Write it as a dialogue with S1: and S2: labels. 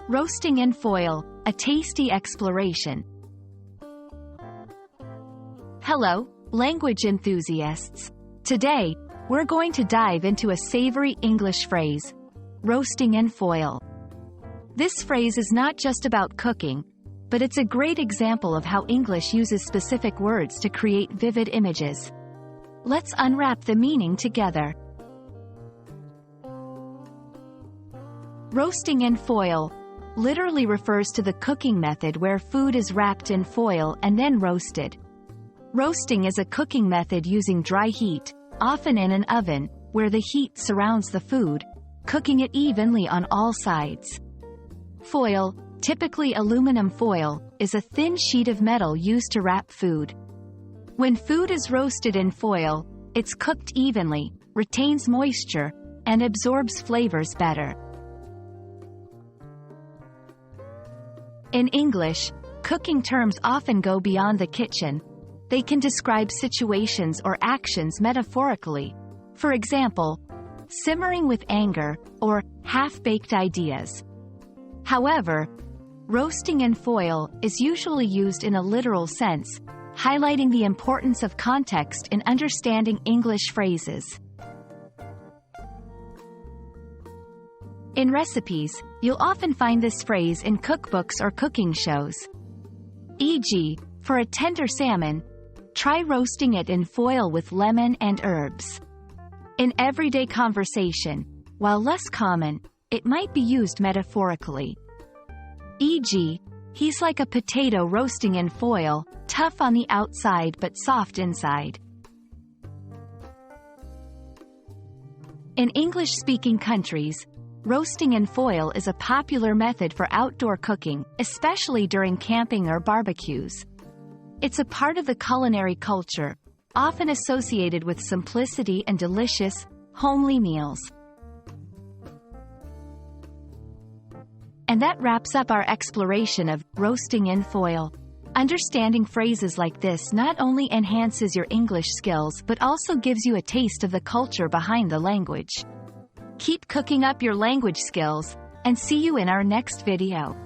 S1: Roasting in foil, a tasty exploration. Hello, language enthusiasts. Today, we're going to dive into a savory English phrase, roasting in foil. This phrase is not just about cooking, but it's a great example of how English uses specific words to create vivid images. Let's unwrap the meaning together. Roasting in foil literally refers to the cooking method where food is wrapped in foil and then roasted. Roasting is a cooking method using dry heat, often in an oven, where the heat surrounds the food, cooking it evenly on all sides. Foil, typically aluminum foil, is a thin sheet of metal used to wrap food. When food is roasted in foil, it's cooked evenly, retains moisture, and absorbs flavors better. In English, cooking terms often go beyond the kitchen. They can describe situations or actions metaphorically. For example, simmering with anger, or half-baked ideas. However, roasting in foil is usually used in a literal sense, highlighting the importance of context in understanding English phrases. In recipes, you'll often find this phrase in cookbooks or cooking shows. E.g., for a tender salmon, try roasting it in foil with lemon and herbs. In everyday conversation, while less common, it might be used metaphorically. E.g., he's like a potato roasting in foil, tough on the outside but soft inside. In English-speaking countries, roasting in foil is a popular method for outdoor cooking, especially during camping or barbecues. It's a part of the culinary culture, often associated with simplicity and delicious, homely meals. And that wraps up our exploration of roasting in foil. Understanding phrases like this not only enhances your English skills but also gives you a taste of the culture behind the language. Keep cooking up your language skills, and see you in our next video.